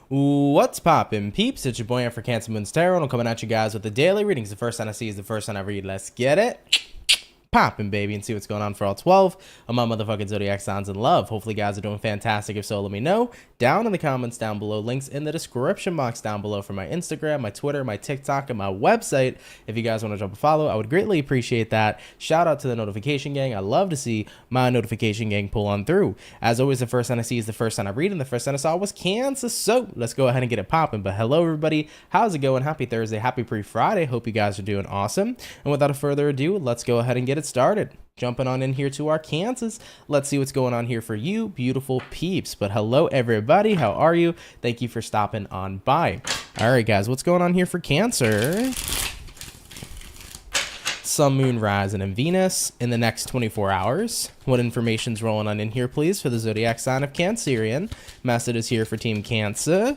What's poppin', peeps? It's your boy for CancerMoonsTarot, and I'm coming at you guys with the daily readings. The first time I see is the first time I read. Let's get it poppin', baby, and see what's going on for all 12 of my motherfucking zodiac signs in love. Hopefully you guys are doing fantastic. If so, let me know down in the comments down below. Links in the description box down below for my Instagram, my Twitter, my TikTok, and my website. If you guys want to drop a follow, I would greatly appreciate that. Shout out to the notification gang. I love to see my notification gang pull on through. As always, the first time I see is the first time I read, and the first time I saw was Cancer. So let's go ahead and get it popping. But hello, everybody. How's it going? Happy Thursday. Happy pre-Friday. Hope you guys are doing awesome. And without further ado, let's go ahead and get it started. Jumping on in here to our Cancers. Let's see what's going on here for you, beautiful peeps. But hello, everybody. How are you? Thank you for stopping on by. All right, guys, what's going on here for Cancer? Sun, Moon, Rising, and Venus in the next 24 hours. What information's rolling on in here, please, for the zodiac sign of Cancerian? Message is here for Team Cancer.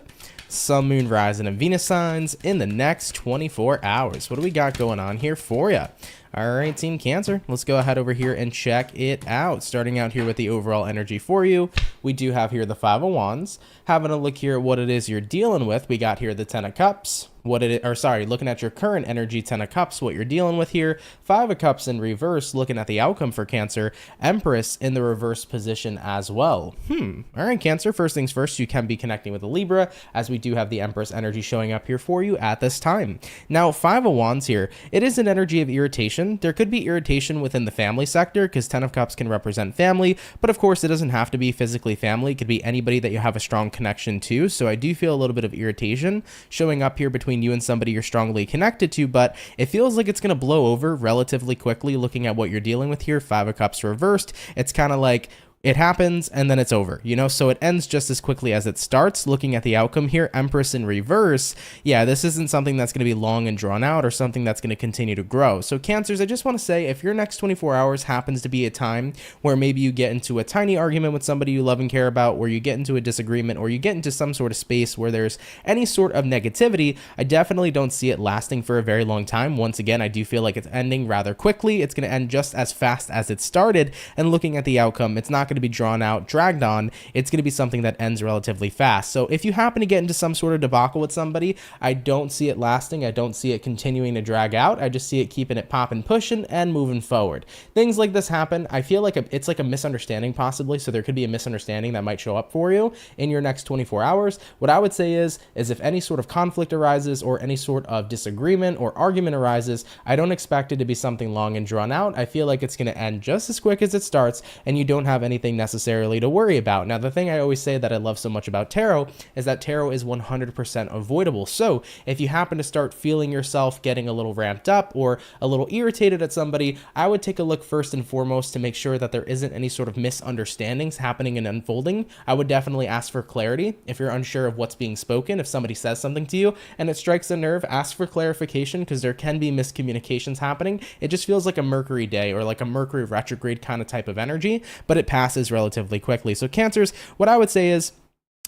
Sun, Moon, Rising, and Venus signs in the next 24 hours. What do we got going on here for you? All right, Team Cancer, let's go ahead over here and check it out. Starting out here with the overall energy for you, we do have here the Five of Wands. Having a look here at what it is you're dealing with, we got here the Ten of Cups. Looking at your current energy, Ten of Cups, what you're dealing with here. Five of Cups in reverse, looking at the outcome for Cancer. Empress in the reverse position as well. All right, Cancer, first things first, you can be connecting with a Libra, as we do have the Empress energy showing up here for you at this time. Now, Five of Wands here, it is an energy of irritation. There could be irritation within the family sector, because Ten of Cups can represent family, but of course, it doesn't have to be physically family. It could be anybody that you have a strong connection to, so I do feel a little bit of irritation showing up here between you and somebody you're strongly connected to, but it feels like it's going to blow over relatively quickly looking at what you're dealing with here. Five of Cups reversed. It's kind of like it happens and then it's over, you know, so it ends just as quickly as it starts. Looking at the outcome here, Empress in reverse, yeah, this isn't something that's going to be long and drawn out or something that's going to continue to grow. So Cancers, I just want to say, if your next 24 hours happens to be a time where maybe you get into a tiny argument with somebody you love and care about, where you get into a disagreement, or you get into some sort of space where there's any sort of negativity, I definitely don't see it lasting for a very long time. Once again, I do feel like it's ending rather quickly. It's going to end just as fast as it started, and looking at the outcome, it's not going to be drawn out, dragged on. It's going to be something that ends relatively fast. So if you happen to get into some sort of debacle with somebody, I don't see it lasting. I don't see it continuing to drag out. I just see it keeping it popping, pushing, and moving forward. Things like this happen. I feel like it's like a misunderstanding possibly. So there could be a misunderstanding that might show up for you in your next 24 hours. What I would say is if any sort of conflict arises or any sort of disagreement or argument arises, I don't expect it to be something long and drawn out. I feel like it's going to end just as quick as it starts, and you don't have anything necessarily to worry about. Now, the thing I always say that I love so much about tarot is that tarot is 100% avoidable. So if you happen to start feeling yourself getting a little ramped up or a little irritated at somebody, I would take a look first and foremost to make sure that there isn't any sort of misunderstandings happening and unfolding. I would definitely ask for clarity. If you're unsure of what's being spoken, if somebody says something to you and it strikes a nerve, ask for clarification, because there can be miscommunications happening. It just feels like a Mercury day or like a Mercury retrograde kind of type of energy, but it passes relatively quickly. So Cancers, what I would say is,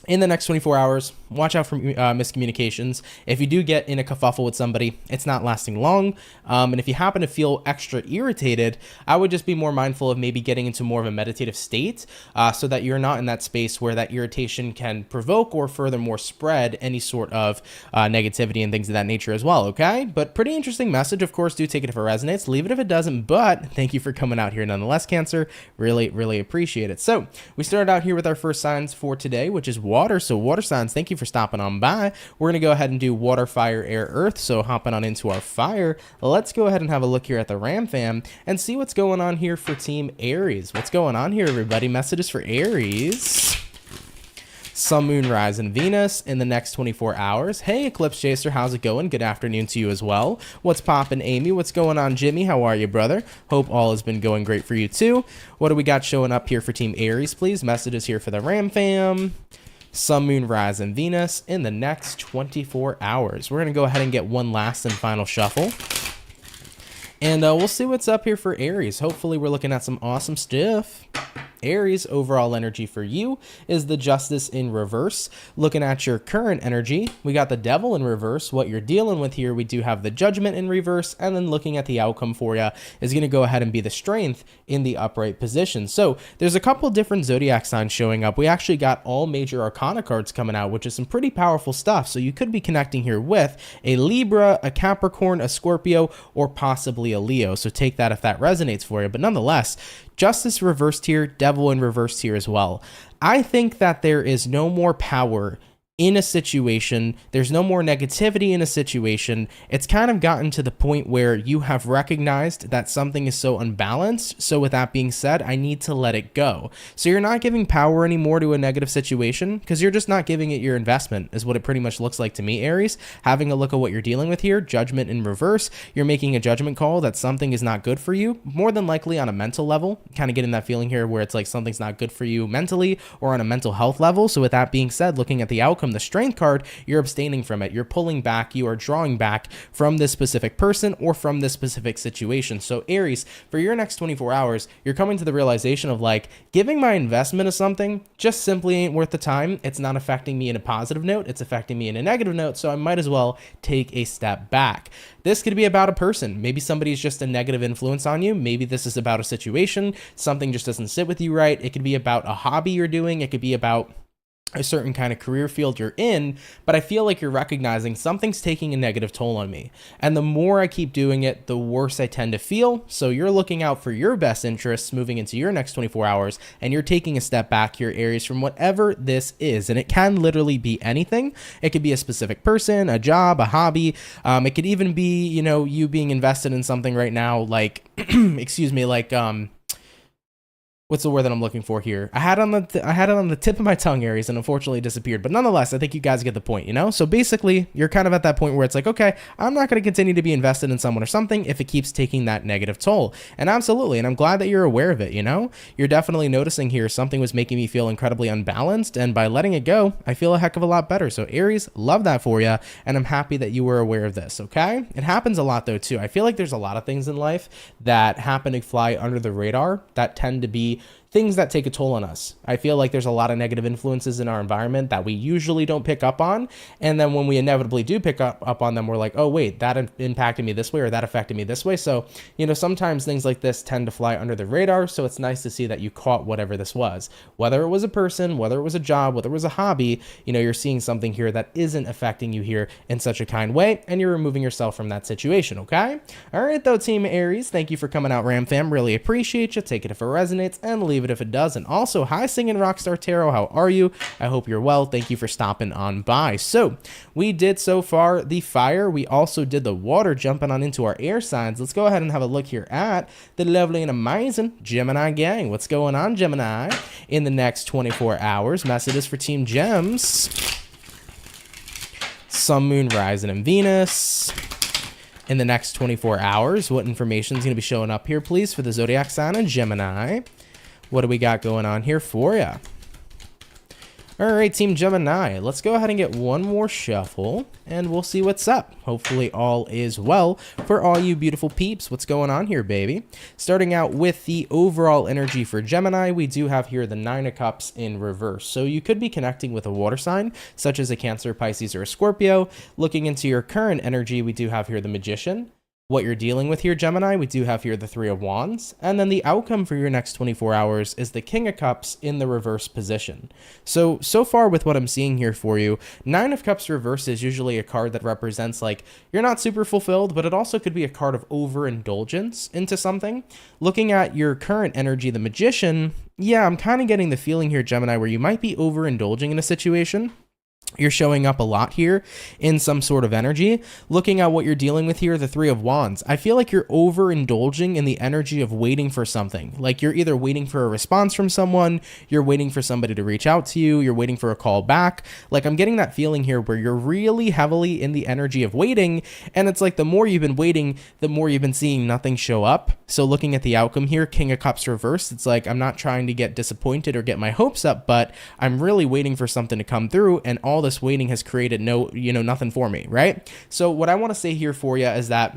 in the next 24 hours, watch out for miscommunications. If you do get in a kerfuffle with somebody, it's not lasting long. And if you happen to feel extra irritated, I would just be more mindful of maybe getting into more of a meditative state, so that you're not in that space where that irritation can provoke or furthermore spread any sort of negativity and things of that nature as well, okay? But pretty interesting message. Of course, do take it if it resonates. Leave it if it doesn't. But thank you for coming out here nonetheless, Cancer. Really, really appreciate it. So we started out here with our first signs for today, which is water. So water signs, thank you for stopping on by. We're going to go ahead and do water, fire, air, earth. So hopping on into our fire, let's go ahead and have a look here at the Ram Fam and see what's going on here for Team Aries. What's going on here, everybody? Messages for Aries. Sun, Moon, Rising, Venus in the next 24 hours. Hey, Eclipse Chaser, how's it going? Good afternoon to you as well. What's poppin', Amy? What's going on, Jimmy? How are you, brother? Hope all has been going great for you too. What do we got showing up here for Team Aries, please? Messages here for the Ram Fam. Sun, Moon, Rising, Venus in the next 24 hours. We're going to go ahead and get one last and final shuffle. And we'll see what's up here for Aries. Hopefully we're looking at some awesome stuff. Aries, overall energy for you is the Justice in reverse. Looking at your current energy, we got the Devil in reverse. What you're dealing with here, we do have the Judgment in reverse, and then looking at the outcome for you is going to go ahead and be the Strength in the upright position. So there's a couple different zodiac signs showing up. We actually got all major arcana cards coming out, which is some pretty powerful stuff. So you could be connecting here with a Libra, a Capricorn, a Scorpio, or possibly a Leo. So take that if that resonates for you. But nonetheless, Justice reversed here, Devil in reverse here as well. I think that there is no more power in a situation. There's no more negativity in a situation. It's kind of gotten to the point where you have recognized that something is so unbalanced. So with that being said, I need to let it go. So you're not giving power anymore to a negative situation because you're just not giving it your investment is what it pretty much looks like to me, Aries. Having a look at what you're dealing with here, Judgment in reverse, you're making a judgment call that something is not good for you, more than likely on a mental level, kind of getting that feeling here where it's like something's not good for you mentally or on a mental health level. So with that being said, looking at the outcome, the Strength card, you're abstaining from it. You're pulling back. You are drawing back from this specific person or from this specific situation. So Aries, for your next 24 hours, you're coming to the realization of like, giving my investment of something just simply ain't worth the time. It's not affecting me in a positive note. It's affecting me in a negative note. So I might as well take a step back. This could be about a person. Maybe somebody's just a negative influence on you. Maybe this is about a situation. Something just doesn't sit with you right. It could be about a hobby you're doing. It could be about a certain kind of career field you're in, but I feel like you're recognizing something's taking a negative toll on me. And the more I keep doing it, the worse I tend to feel. So you're looking out for your best interests moving into your next 24 hours, and you're taking a step back here, Aries, from whatever this is. And it can literally be anything. It could be a specific person, a job, a hobby. It could even be, you know, you being invested in something right now, like, excuse me, like, what's the word that I'm looking for here? I had it on the tip of my tongue, Aries, and unfortunately it disappeared. But nonetheless, I think you guys get the point, you know? So basically, you're kind of at that point where it's like, okay, I'm not going to continue to be invested in someone or something if it keeps taking that negative toll. And absolutely, and I'm glad that you're aware of it, you know? You're definitely noticing here something was making me feel incredibly unbalanced, and by letting it go, I feel a heck of a lot better. So Aries, love that for you, and I'm happy that you were aware of this, okay? It happens a lot though too. I feel like there's a lot of things in life that happen to fly under the radar that tend to be things that take a toll on us. I feel like there's a lot of negative influences in our environment that we usually don't pick up on. And then when we inevitably do pick up on them, we're like, oh, wait, that impacted me this way or that affected me this way. So, you know, sometimes things like this tend to fly under the radar. So it's nice to see that you caught whatever this was. Whether it was a person, whether it was a job, whether it was a hobby, you know, you're seeing something here that isn't affecting you here in such a kind way, and you're removing yourself from that situation, okay? All right, though, Team Aries, thank you for coming out, Ram Fam. Really appreciate you. Take it if it resonates and leave it if it doesn't. Also, hi, Singing Rockstar Tarot. How are you? I hope you're well. Thank you for stopping on by. So we did so far the fire. We also did the water, jumping on into our air signs. Let's go ahead and have a look here at the lovely and amazing Gemini gang. What's going on, Gemini? In the next 24 hours, messages for Team Gems. Sun, Moon, Rising, and Venus. In the next 24 hours, what information is going to be showing up here, please, for the zodiac sign of Gemini? What do we got going on here for you? All right, Team Gemini, let's go ahead and get one more shuffle, and we'll see what's up. Hopefully all is well for all you beautiful peeps. What's going on here, baby? Starting out with the overall energy for Gemini, we do have here the Nine of Cups in reverse. So you could be connecting with a water sign, such as a Cancer, Pisces, or a Scorpio. Looking into your current energy, we do have here the Magician. What you're dealing with here, Gemini, we do have here the Three of Wands. And then the outcome for your next 24 hours is the King of Cups in the reverse position. So far with what I'm seeing here for you, Nine of Cups reverse is usually a card that represents like you're not super fulfilled, but it also could be a card of overindulgence into something. Looking at your current energy, the Magician, yeah, I'm kind of getting the feeling here, Gemini, where you might be overindulging in a situation. You're showing up a lot here in some sort of energy. Looking at what you're dealing with here, the Three of Wands, I feel like you're overindulging in the energy of waiting for something. Like you're either waiting for a response from someone, you're waiting for somebody to reach out to you, you're waiting for a call back. Like I'm getting that feeling here where you're really heavily in the energy of waiting. And it's like the more you've been waiting, the more you've been seeing nothing show up. So looking at the outcome here, King of Cups reversed, it's like I'm not trying to get disappointed or get my hopes up, but I'm really waiting for something to come through, and all this waiting has created nothing for me, right? So what I want to say here for you is that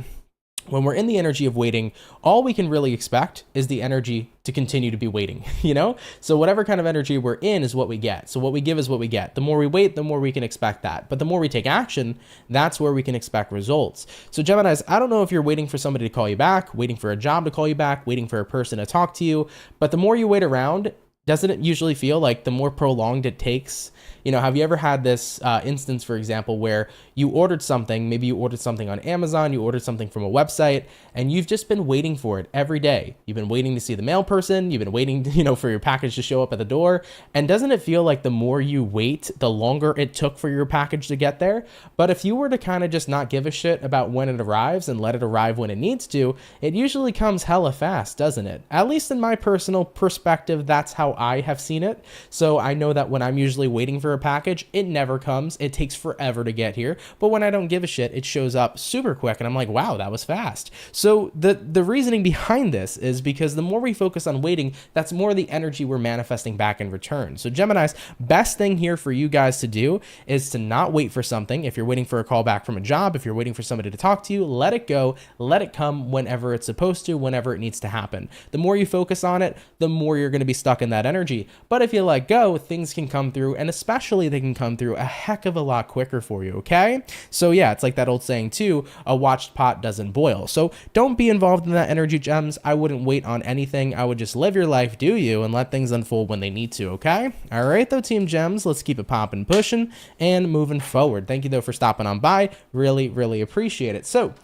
when we're in the energy of waiting, all we can really expect is the energy to continue to be waiting, you know? So whatever kind of energy we're in is what we get. So what we give is what we get. The more we wait, the more we can expect that. But the more we take action, that's where we can expect results. So Geminis, I don't know if you're waiting for somebody to call you back, waiting for a job to call you back, waiting for a person to talk to you, but the more you wait around, doesn't it usually feel like the more prolonged it takes? You know, have you ever had this instance, for example, where you ordered something, maybe you ordered something on Amazon, you ordered something from a website, and you've just been waiting for it every day. You've been waiting to see the mail person, you've been waiting, you know, for your package to show up at the door. And doesn't it feel like the more you wait, the longer it took for your package to get there? But if you were to kind of just not give a shit about when it arrives and let it arrive when it needs to, it usually comes hella fast, doesn't it? At least in my personal perspective, that's how I have seen it. So I know that when I'm usually waiting for a package, it never comes. It takes forever to get here. But when I don't give a shit, it shows up super quick and I'm like, wow, that was fast. So the reasoning behind this is because the more we focus on waiting, that's more the energy we're manifesting back in return. So Geminis, best thing here for you guys to do is to not wait for something. If you're waiting for a call back from a job, if you're waiting for somebody to talk to you, let it go, let it come whenever it's supposed to, whenever it needs to happen. The more you focus on it, the more you're going to be stuck in that energy. But if you let go, things can come through, and especially they can come through a heck of a lot quicker for you, okay? So yeah, it's like that old saying too, a watched pot doesn't boil. So don't be involved in that energy, gems. I wouldn't wait on anything. I would just live your life, do you, and let things unfold when they need to, okay? All right, though, Team Gems, let's keep it popping, pushing, and moving forward. Thank you, though, for stopping on by. Really, really appreciate it. So,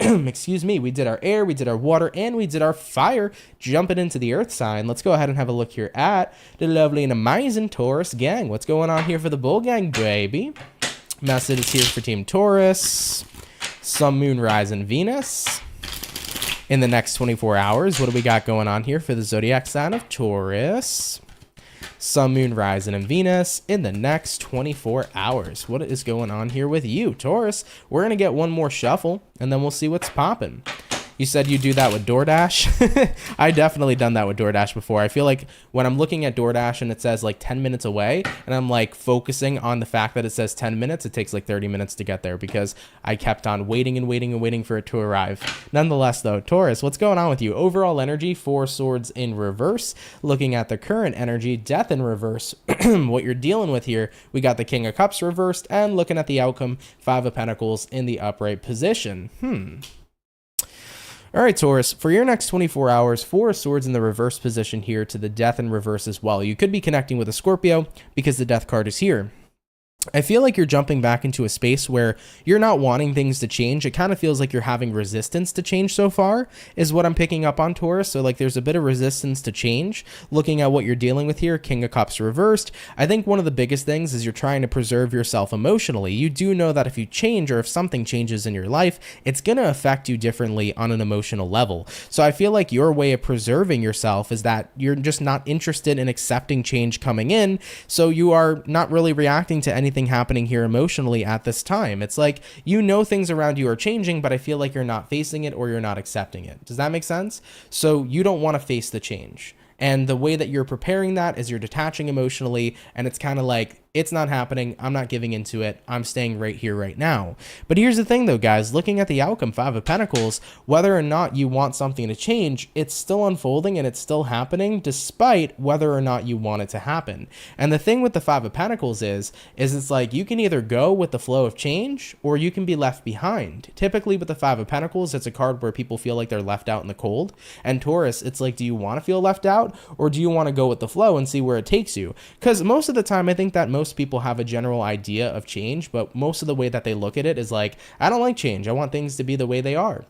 excuse me, we did our air, we did our water, and we did our fire. Jumping into the earth sign, let's go ahead and have a look here at the lovely and amazing Taurus gang. What's going on here for the bull gang, baby? Message is here for Team Taurus. Sun, Moon, Rise, and Venus. In the next 24 hours, what do we got going on here for the zodiac sign of Taurus? Sun, Moon, Rising, and Venus in the next 24 hours. What is going on here with you, Taurus? We're going to get one more shuffle, and then we'll see what's popping. You said you do that with DoorDash? I definitely done that with DoorDash before. I feel like when I'm looking at DoorDash and it says like 10 minutes away, and I'm like focusing on the fact that it says 10 minutes, it takes like 30 minutes to get there because I kept on waiting and waiting and waiting for it to arrive. Nonetheless, though, Taurus, what's going on with you? Overall energy, 4 swords in reverse. Looking at the current energy, death in reverse. What you're dealing with here, we got the King of Cups reversed, and looking at the outcome, 5 of Pentacles in the upright position. All right, Taurus, for your next 24 hours, 4 swords in the reverse position here to the death in reverse as well. You could be connecting with a Scorpio because the death card is here. I feel like you're jumping back into a space where you're not wanting things to change. It kind of feels like you're having resistance to change so far is what I'm picking up on, Taurus. So like there's a bit of resistance to change. Looking at what you're dealing with here, King of Cups reversed. I think one of the biggest things is you're trying to preserve yourself emotionally. You do know that if you change or if something changes in your life, it's going to affect you differently on an emotional level. So I feel like your way of preserving yourself is that you're just not interested in accepting change coming in. So you are not really reacting to anything happening here emotionally at this time. It's like, you know, things around you are changing, but I feel like you're not facing it or you're not accepting it. Does that make sense? So you don't want to face the change. And the way that you're preparing that is you're detaching emotionally, and it's kind of like, it's not happening. I'm not giving into it. I'm staying right here, right now. But here's the thing though, guys, looking at the outcome, 5 of Pentacles, whether or not you want something to change, it's still unfolding and it's still happening despite whether or not you want it to happen. And the thing with the 5 of Pentacles is it's like you can either go with the flow of change or you can be left behind. Typically with the 5 of Pentacles, it's a card where people feel like they're left out in the cold. And Taurus, it's like, do you want to feel left out or do you want to go with the flow and see where it takes you? Because most of the time, I think that most people have a general idea of change, but most of the way that they look at it is like, I don't like change. I want things to be the way they are.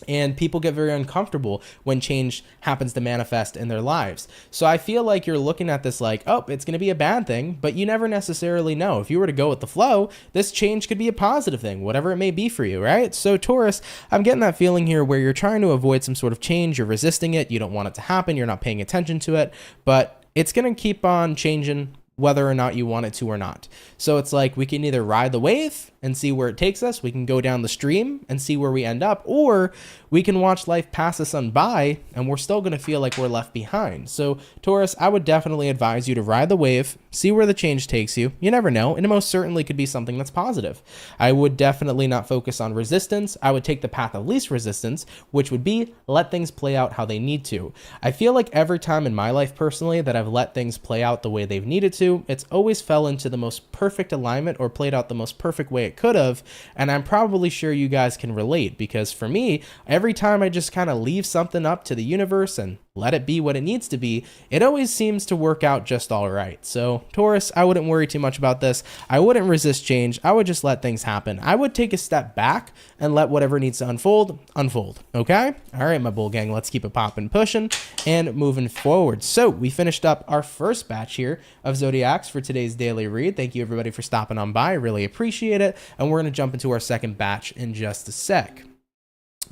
And people get very uncomfortable when change happens to manifest in their lives. So I feel like you're looking at this like, oh, it's going to be a bad thing, but you never necessarily know. If you were to go with the flow, this change could be a positive thing, whatever it may be for you, right? So Taurus, I'm getting that feeling here where you're trying to avoid some sort of change. You're resisting it. You don't want it to happen. You're not paying attention to it, but it's going to keep on changing whether or not you want it to or not. So it's like we can either ride the wave and see where it takes us. We can go down the stream and see where we end up, or we can watch life pass us on by and we're still going to feel like we're left behind. So Taurus, I would definitely advise you to ride the wave, see where the change takes you. You never know, and it most certainly could be something that's positive. I would definitely not focus on resistance. I would take the path of least resistance, which would be let things play out how they need to. I feel like every time in my life personally that I've let things play out the way they've needed to, it's always fell into the most perfect alignment or played out the most perfect way it could have. And I'm probably sure you guys can relate, because for me, every time I just kind of leave something up to the universe and let it be what it needs to be, it always seems to work out just all right. So Taurus, I wouldn't worry too much about this. I wouldn't resist change. I would just let things happen. I would take a step back and let whatever needs to unfold. Okay? All right, my bull gang, let's keep it popping, pushing, and moving forward. So we finished up our first batch here of Zodiacs for today's daily read. Thank you everybody for stopping on by. I really appreciate it. And we're going to jump into our second batch in just a sec.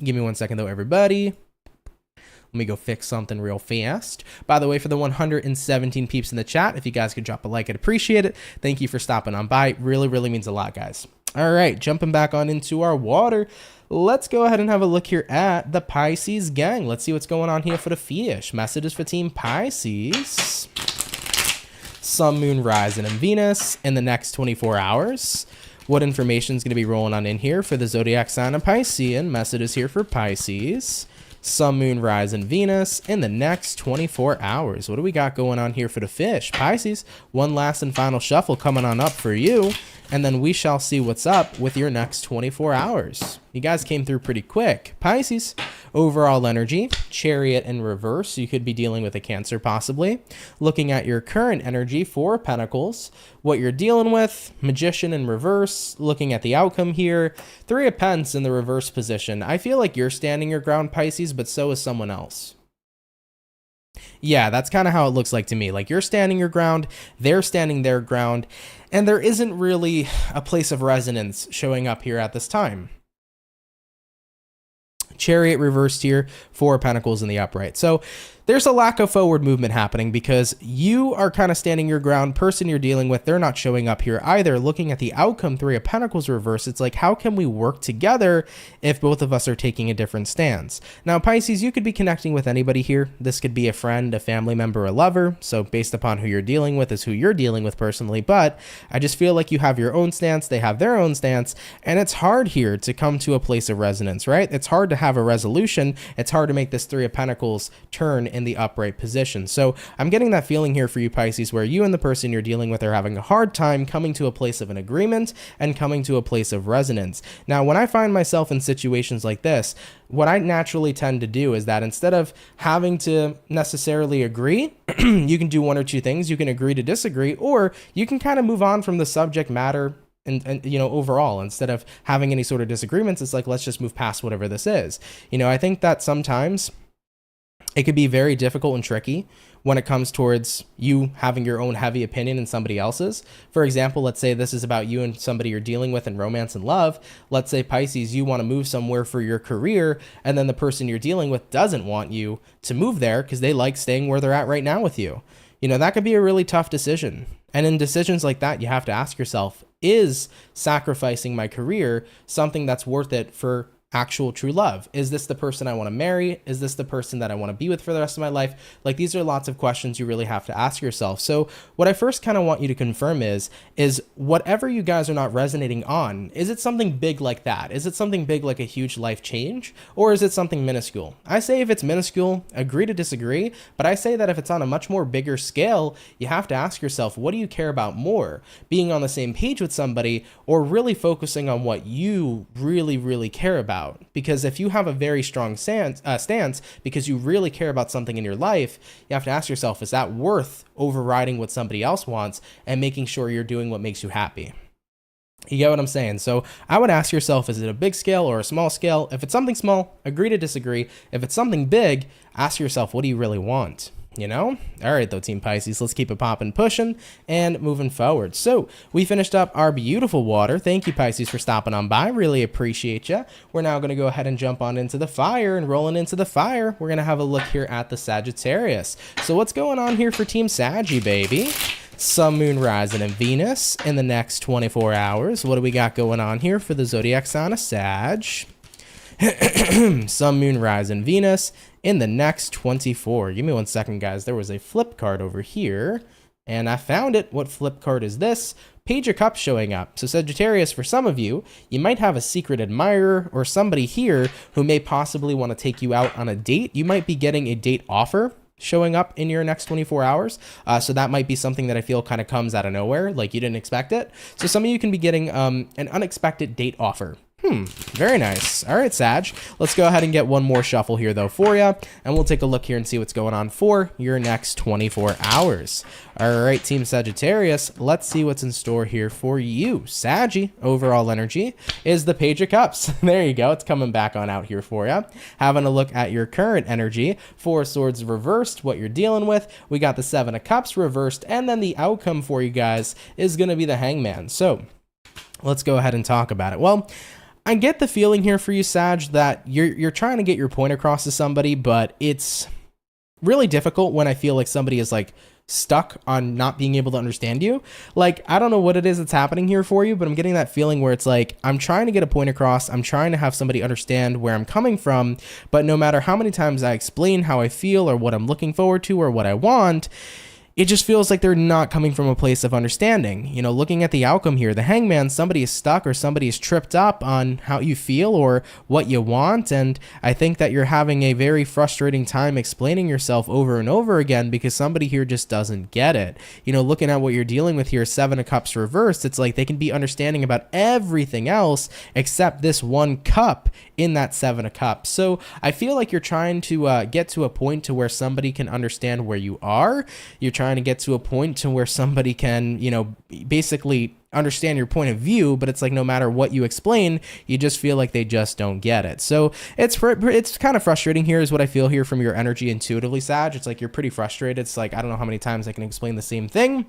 Give me 1 second though, everybody. Let me go fix something real fast. By the way, for the 117 peeps in the chat, if you guys could drop a like, I'd appreciate it. Thank you for stopping on by. Really, really means a lot, guys. All right, jumping back on into our water. Let's go ahead and have a look here at the Pisces gang. Let's see what's going on here for the fish. Messages for Team Pisces. Sun, Moon, Rising, and Venus in the next 24 hours. What information is going to be rolling on in here for the zodiac sign of Piscean? Messages here for Pisces. Sun, Moon, Rising, Venus in the next 24 hours. What do we got going on here for the fish? Pisces, one last and final shuffle coming on up for you, and then we shall see what's up with your next 24 hours. You guys came through pretty quick. Pisces, overall energy, Chariot in reverse. You could be dealing with a Cancer possibly. Looking at your current energy, 4 of Pentacles. What you're dealing with, Magician in reverse. Looking at the outcome here, 3 of Pence in the reverse position. I feel like you're standing your ground, Pisces, but so is someone else. Yeah, that's kind of how it looks like to me. Like you're standing your ground, they're standing their ground, and there isn't really a place of resonance showing up here at this time. Chariot reversed here, 4 of Pentacles in the upright. So there's a lack of forward movement happening because you are kind of standing your ground. Person you're dealing with, they're not showing up here either. Looking at the outcome, 3 of Pentacles reverse, it's like, how can we work together if both of us are taking a different stance? Now, Pisces, you could be connecting with anybody here. This could be a friend, a family member, a lover. So based upon who you're dealing with is who you're dealing with personally. But I just feel like you have your own stance, they have their own stance, and it's hard here to come to a place of resonance, right? It's hard to have a resolution. It's hard to make this 3 of Pentacles turn in the upright position. So I'm getting that feeling here for you, Pisces, where you and the person you're dealing with are having a hard time coming to a place of an agreement and coming to a place of resonance. Now, when I find myself in situations like this, what I naturally tend to do is that instead of having to necessarily agree, you can do one or two things. You can agree to disagree, or you can kind of move on from the subject matter. And you know, overall, instead of having any sort of disagreements, it's like, let's just move past whatever this is. You know, I think that sometimes it could be very difficult and tricky when it comes towards you having your own heavy opinion and somebody else's. For example, let's say this is about you and somebody you're dealing with in romance and love. Let's say, Pisces, you want to move somewhere for your career, and then the person you're dealing with doesn't want you to move there because they like staying where they're at right now with you. You know, that could be a really tough decision. And in decisions like that, you have to ask yourself, is sacrificing my career something that's worth it for actual true love? Is this the person I want to marry? Is this the person that I want to be with for the rest of my life? Like, these are lots of questions you really have to ask yourself. So what I first kind of want you to confirm is whatever you guys are not resonating on, is it something big like that? Is it something big like a huge life change? Or is it something minuscule? I say if it's minuscule, agree to disagree. But I say that if it's on a much more bigger scale, you have to ask yourself, what do you care about more? Being on the same page with somebody, or really focusing on what you really, really care about? Because if you have a very strong stance because you really care about something in your life, you have to ask yourself, is that worth overriding what somebody else wants and making sure you're doing what makes you happy? You get what I'm saying? So I would ask yourself, is it a big scale or a small scale? If it's something small, agree to disagree. If it's something big, ask yourself, what do you really want? You know? All right, though, Team Pisces, let's keep it popping, pushing, and moving forward. So we finished up our beautiful water. Thank you, Pisces, for stopping on by. Really appreciate you. We're now going to go ahead and jump on into the fire, and rolling into the fire, we're going to have a look here at the Sagittarius. So what's going on here for Team Saggy, baby? Sun, Moon, Rising, and Venus in the next 24 hours. What do we got going on here for the zodiac sign of Sag? Sun, Moon, Rising, Venus in the next 24. Give me 1 second, guys. There was a flip card over here, and I found it. What flip card is this? Page of Cups showing up. So Sagittarius, for some of you, you might have a secret admirer or somebody here who may possibly want to take you out on a date. You might be getting a date offer showing up in your next 24 hours. So that might be something that I feel kind of comes out of nowhere, like you didn't expect it. So some of you can be getting an unexpected date offer. Very nice. All right, Sag. Let's go ahead and get one more shuffle here, though, for you, and we'll take a look here and see what's going on for your next 24 hours. All right, Team Sagittarius, let's see what's in store here for you. Saggy, overall energy is the Page of Cups. There you go. It's coming back on out here for you. Having a look at your current energy, 4 Swords reversed, what you're dealing with. We got the 7 of Cups reversed, and then the outcome for you guys is going to be the Hangman. So let's go ahead and talk about it. Well, I get the feeling here for you, Sag, that you're trying to get your point across to somebody, but it's really difficult when I feel like somebody is like stuck on not being able to understand you. Like, I don't know what it is that's happening here for you, but I'm getting that feeling where it's like, I'm trying to get a point across. I'm trying to have somebody understand where I'm coming from, but no matter how many times I explain how I feel or what I'm looking forward to or what I want, it just feels like they're not coming from a place of understanding. You know, looking at the outcome here, the Hangman, somebody is stuck or somebody is tripped up on how you feel or what you want. And I think that you're having a very frustrating time explaining yourself over and over again because somebody here just doesn't get it. You know, looking at what you're dealing with here, 7 of Cups reversed, it's like they can be understanding about everything else except this one cup in that 7 of Cups. So I feel like you're trying to get to a point to where somebody can understand where you are. You're trying to get to a point to where somebody can, you know, basically understand your point of view, but it's like no matter what you explain, you just feel like they just don't get it. So it's kind of frustrating here is what I feel here from your energy intuitively, Sag. It's like you're pretty frustrated. It's like, I don't know how many times I can explain the same thing.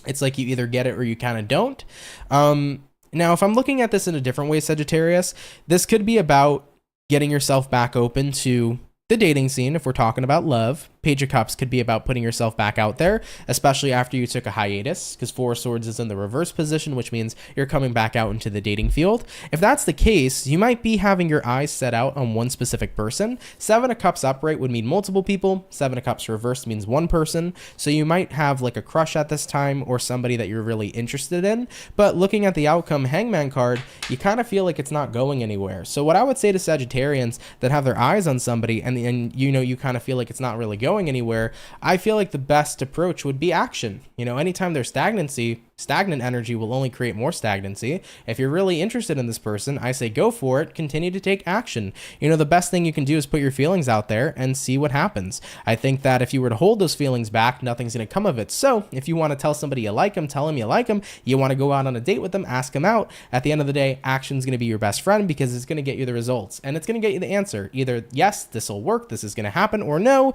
It's like you either get it or you kind of don't. Now, if I'm looking at this in a different way, Sagittarius, this could be about getting yourself back open to the dating scene. If we're talking about love, Page of Cups could be about putting yourself back out there, especially after you took a hiatus, because 4 Swords is in the reverse position, which means you're coming back out into the dating field. If that's the case, you might be having your eyes set out on one specific person. 7 of Cups upright would mean multiple people. 7 of Cups reversed means one person. So you might have like a crush at this time or somebody that you're really interested in. But looking at the outcome Hangman card, you kind of feel like it's not going anywhere. So what I would say to Sagittarians that have their eyes on somebody and you know, you kind of feel like it's not really going anywhere, I feel like the best approach would be action. You know, anytime there's stagnancy, stagnant energy will only create more stagnancy. If you're really interested in this person, I say go for it, continue to take action. You know, the best thing you can do is put your feelings out there and see what happens. I think that if you were to hold those feelings back, nothing's going to come of it. So if you want to tell somebody you like them, tell them you like them. You want to go out on a date with them, ask them out. At the end of the day, action's going to be your best friend because it's going to get you the results and it's going to get you the answer. Either yes, this will work, this is going to happen, or no,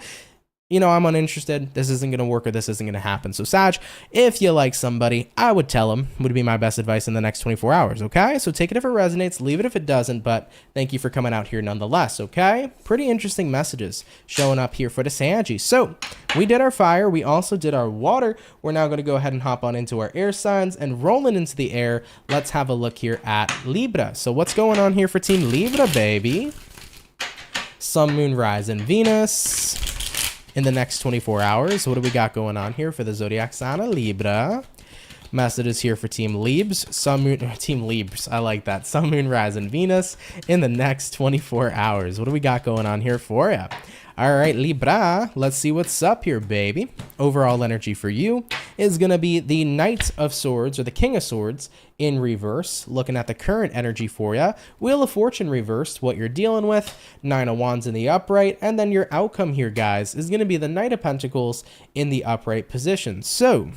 you know, I'm uninterested, this isn't going to work, or this isn't going to happen. So Sag, if you like somebody, I would tell them, would be my best advice in the next 24 hours, okay? So take it if it resonates, leave it if it doesn't, but thank you for coming out here nonetheless, okay? Pretty interesting messages showing up here for the Saggy. So we did our fire, we also did our water. We're now going to go ahead and hop on into our air signs and rolling into the air. Let's have a look here at Libra. So what's going on here for Team Libra, baby? Sun, Moon, Rising, Venus in the next 24 hours. What do we got going on here for the zodiac sign of Libra? Messages here for Team Libs. Team Libs. I like that. Sun, Moon, Rising, Venus in the next 24 hours. What do we got going on here for you? All right, Libra, let's see what's up here, baby. Overall energy for you is going to be the Knight of Swords, or the King of Swords, in reverse. Looking at the current energy for you, Wheel of Fortune reversed, what you're dealing with, 9 of Wands in the upright, and then your outcome here, guys, is going to be the Knight of Pentacles in the upright position. So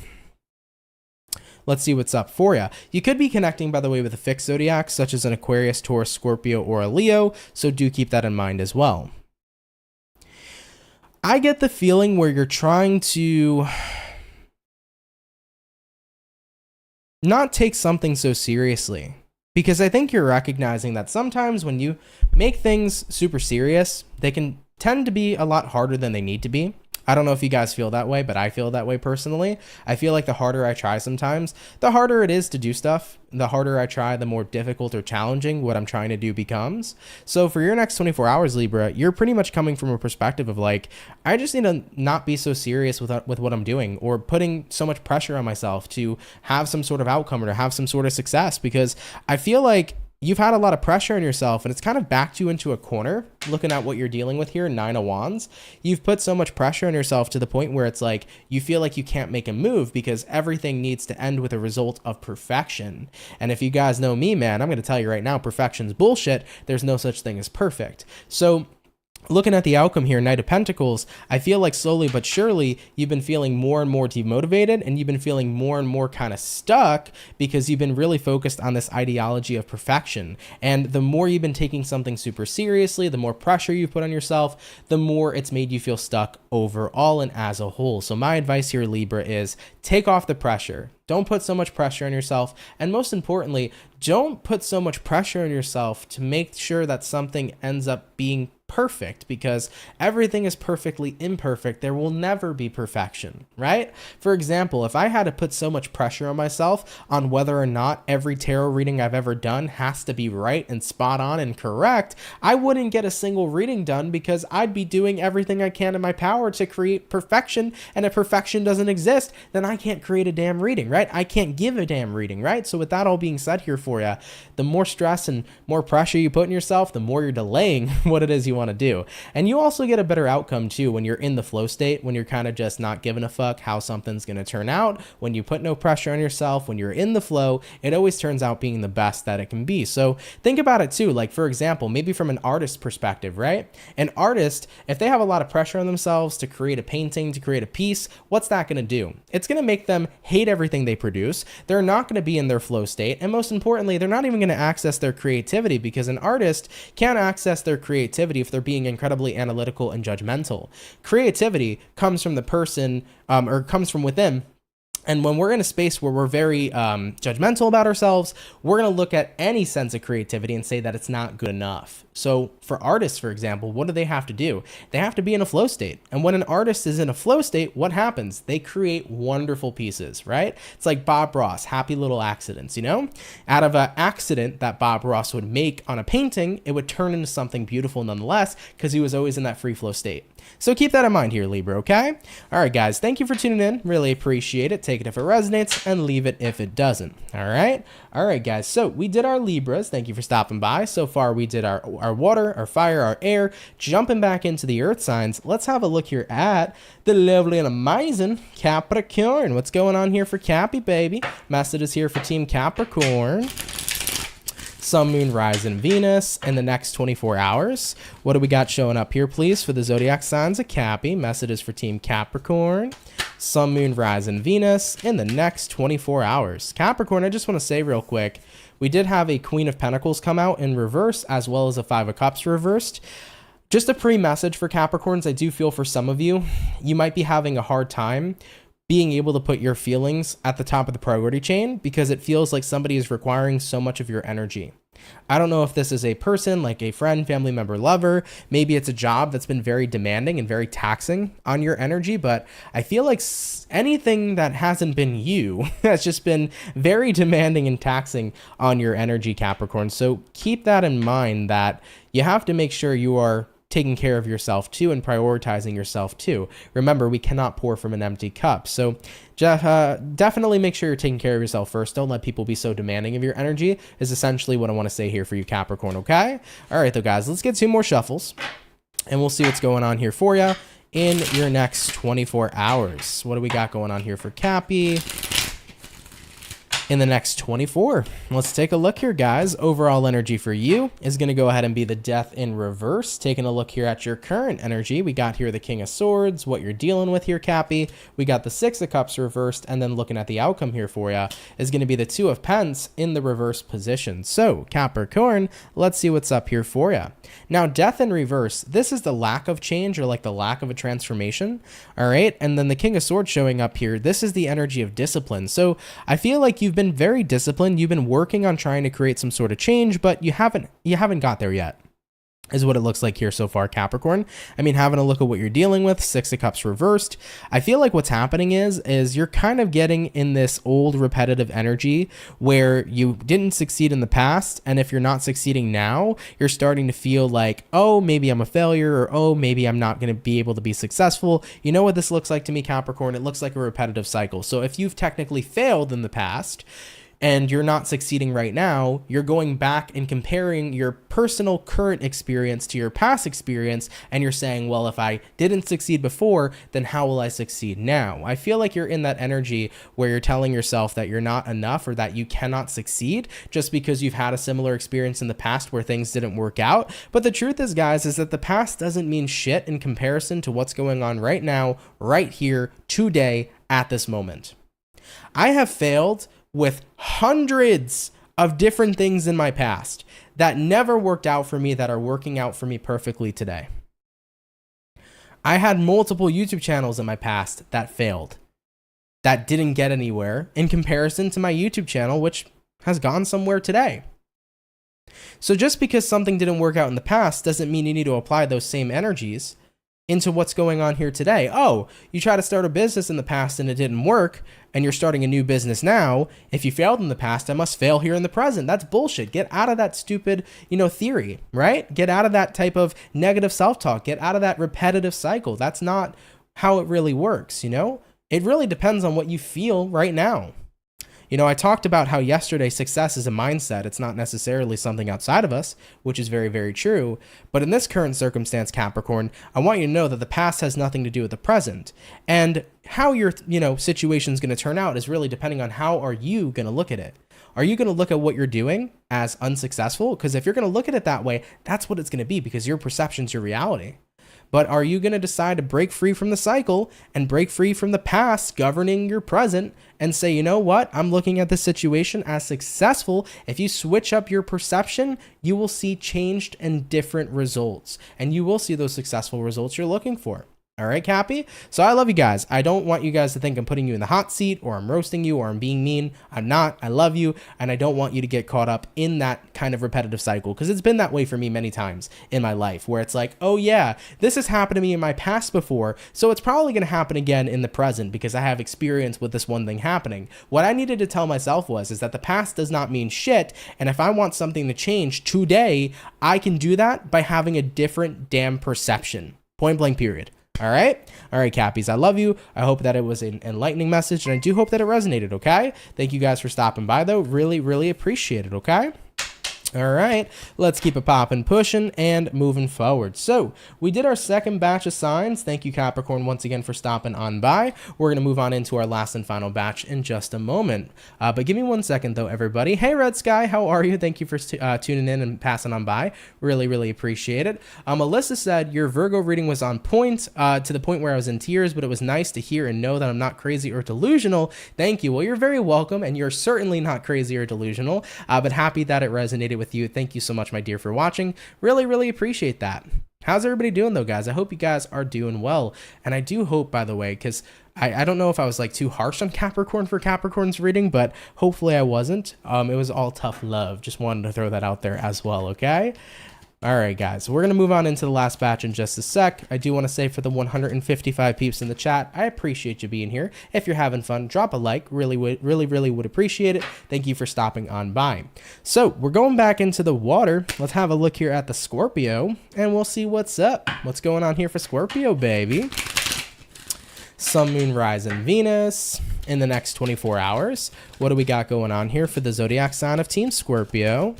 let's see what's up for you. You could be connecting, by the way, with a fixed zodiac, such as an Aquarius, Taurus, Scorpio, or a Leo, so do keep that in mind as well. I get the feeling where you're trying to not take something so seriously, because I think you're recognizing that sometimes when you make things super serious, they can tend to be a lot harder than they need to be. I don't know if you guys feel that way, but I feel that way personally. I feel like the harder I try sometimes, the harder it is to do stuff. The harder I try, the more difficult or challenging what I'm trying to do becomes. So for your next 24 hours, Libra, you're pretty much coming from a perspective of like, I just need to not be so serious with what I'm doing, or putting so much pressure on myself to have some sort of outcome or to have some sort of success, because I feel like you've had a lot of pressure on yourself and it's kind of backed you into a corner. Looking at what you're dealing with here, 9 of Wands, you've put so much pressure on yourself to the point where it's like you feel like you can't make a move because everything needs to end with a result of perfection. And if you guys know me, man, I'm going to tell you right now, perfection's bullshit. There's no such thing as perfect. So looking at the outcome here, Knight of Pentacles, I feel like slowly but surely you've been feeling more and more demotivated, and you've been feeling more and more kind of stuck because you've been really focused on this ideology of perfection. And the more you've been taking something super seriously, the more pressure you've put on yourself, the more it's made you feel stuck overall and as a whole. So my advice here, Libra, is take off the pressure. Don't put so much pressure on yourself. And most importantly, don't put so much pressure on yourself to make sure that something ends up being perfect, because everything is perfectly imperfect. There will never be perfection, right? For example, if I had to put so much pressure on myself on whether or not every tarot reading I've ever done has to be right and spot on and correct, I wouldn't get a single reading done, because I'd be doing everything I can in my power to create perfection. And if perfection doesn't exist, then I can't create a damn reading, right? I can't give a damn reading, right? So with that all being said here for you, the more stress and more pressure you put on yourself, the more you're delaying what it is you want to do. And you also get a better outcome too when you're in the flow state, when you're kind of just not giving a fuck how something's going to turn out. When you put no pressure on yourself, when you're in the flow, it always turns out being the best that it can be. So think about it too. Like, for example, maybe from an artist perspective, right? An artist, if they have a lot of pressure on themselves to create a painting, to create a piece, what's that going to do? It's going to make them hate everything they produce. They're not going to be in their flow state. And most importantly, they're not even going to access their creativity, because an artist can't access their creativity if they're being incredibly analytical and judgmental. Creativity comes from the person, or comes from within. And when we're in a space where we're very judgmental about ourselves, we're going to look at any sense of creativity and say that it's not good enough. So for artists, for example, what do they have to do? They have to be in a flow state. And when an artist is in a flow state, what happens? They create wonderful pieces, right? It's like Bob Ross, happy little accidents, you know? Out of an accident that Bob Ross would make on a painting, it would turn into something beautiful nonetheless, because he was always in that free flow state. So keep that in mind here, Libra, okay? All right, guys, thank you for tuning in. Really appreciate it. Take it if it resonates and leave it if it doesn't. All right? All right, guys, so we did our Libras. Thank you for stopping by. So far, we did our water, our fire, our air. Jumping back into the earth signs, let's have a look here at the lovely and amazing Capricorn. What's going on here for Cappy, baby? Message is here for Team Capricorn. Sun, Moon, Rising, Venus in the next 24 hours. What do we got showing up here, please, for the zodiac signs of Cappy? Messages for Team Capricorn. Sun, Moon, Rising, Venus in the next 24 hours. Capricorn, I just want to say real quick, we did have a Queen of Pentacles come out in reverse, as well as a Five of Cups reversed. Just a pre-message for Capricorns, I do feel for some of you, you might be having a hard time being able to put your feelings at the top of the priority chain, because it feels like somebody is requiring so much of your energy. I don't know if this is a person, like a friend, family member, lover. Maybe it's a job that's been very demanding and very taxing on your energy, but I feel like anything that hasn't been you has just been very demanding and taxing on your energy, Capricorn. So keep that in mind, that you have to make sure you are taking care of yourself too and prioritizing yourself too. Remember, we cannot pour from an empty cup. So definitely make sure you're taking care of yourself first. Don't let people be so demanding of your energy, is essentially what I want to say here for you, Capricorn, okay? All right, though, guys, let's get 2 more shuffles and we'll see what's going on here for you in your next 24 hours. What do we got going on here for Cappy in the next 24? Let's take a look here, guys. Overall energy for you is going to go ahead and be the Death in reverse. Taking a look here at your current energy, we got here the King of Swords, what you're dealing with here, Cappy. We got the Six of Cups reversed, and then looking at the outcome here for you is going to be the Two of Pence in the reverse position. So Capricorn, let's see what's up here for you. Now, Death in reverse, this is the lack of change, or like the lack of a transformation. All right. And then the King of Swords showing up here, this is the energy of discipline. So I feel like you've been very disciplined. You've been working on trying to create some sort of change, but you haven't got there yet. is what it looks like here so far, Capricorn. I mean, having a look at what you're dealing with, Six of Cups reversed. I feel like what's happening is you're kind of getting in this old repetitive energy where you didn't succeed in the past. And if you're not succeeding now, you're starting to feel like, oh, maybe I'm a failure, or oh, maybe I'm not going to be able to be successful. You know what this looks like to me, Capricorn? It looks like a repetitive cycle. So if you've technically failed in the past, and you're not succeeding right now, you're going back and comparing your personal current experience to your past experience, and you're saying, well, if I didn't succeed before, then how will I succeed now? I feel like you're in that energy where you're telling yourself that you're not enough or that you cannot succeed just because you've had a similar experience in the past where things didn't work out. But the truth is, guys, is that the past doesn't mean shit in comparison to what's going on right now, right here, today, at this moment. I have failed with hundreds of different things in my past that never worked out for me that are working out for me perfectly today. I had multiple YouTube channels in my past that failed, that didn't get anywhere in comparison to my YouTube channel, which has gone somewhere today. So just because something didn't work out in the past doesn't mean you need to apply those same energies into what's going on here today. Oh, you tried to start a business in the past and it didn't work, and you're starting a new business now. If you failed in the past, I must fail here in the present. That's bullshit. Get out of that stupid, theory, right? Get out of that type of negative self-talk. Get out of that repetitive cycle. That's not how it really works, It really depends on what you feel right now. I talked about how yesterday success is a mindset. It's not necessarily something outside of us, which is very, very true. But in this current circumstance, Capricorn, I want you to know that the past has nothing to do with the present. And how your, situation is going to turn out is really depending on how are you going to look at it. Are you going to look at what you're doing as unsuccessful? Because if you're going to look at it that way, that's what it's going to be, because your perception's your reality. But are you going to decide to break free from the cycle and break free from the past governing your present and say, you know what, I'm looking at this situation as successful? If you switch up your perception, you will see changed and different results, and you will see those successful results you're looking for. All right, Cappy? So I love you guys. I don't want you guys to think I'm putting you in the hot seat or I'm roasting you or I'm being mean. I'm not. I love you. And I don't want you to get caught up in that kind of repetitive cycle, because it's been that way for me many times in my life, where it's like, oh yeah, this has happened to me in my past before, so it's probably going to happen again in the present because I have experience with this one thing happening. What I needed to tell myself is that the past does not mean shit. And if I want something to change today, I can do that by having a different damn perception. Point blank, period. All right, Cappies, I love you. I hope that it was an enlightening message, and I do hope that it resonated, okay? Thank you guys for stopping by, though. Really, really appreciate it, okay? All right, let's keep it popping, pushing, and moving forward. So we did our second batch of signs. Thank you, Capricorn, once again for stopping on by. We're going to move on into our last and final batch in just a moment. But give me 1 second, though, everybody. Hey, Red Sky, how are you? Thank you for tuning in and passing on by. Really, really appreciate it. Alyssa said your Virgo reading was on point, to the point where I was in tears, but it was nice to hear and know that I'm not crazy or delusional. Thank you. Well, you're very welcome, and you're certainly not crazy or delusional, but happy that it resonated with you. Thank you so much, my dear, for watching. Really, really appreciate that. How's everybody doing, though, guys? I hope you guys are doing well. And I do hope, by the way, because I don't know if I was like too harsh on Capricorn for Capricorn's reading, but hopefully I wasn't. It was all tough love. Just wanted to throw that out there as well, okay? All right, guys, we're going to move on into the last batch in just a sec. I do want to say, for the 155 peeps in the chat, I appreciate you being here. If you're having fun, drop a like. Really would appreciate it. Thank you for stopping on by. So we're going back into the water. Let's have a look here at the Scorpio, and we'll see what's up. What's going on here for Scorpio, baby? Sun, Moon, Rising, Venus in the next 24 hours. What do we got going on here for the zodiac sign of Team Scorpio?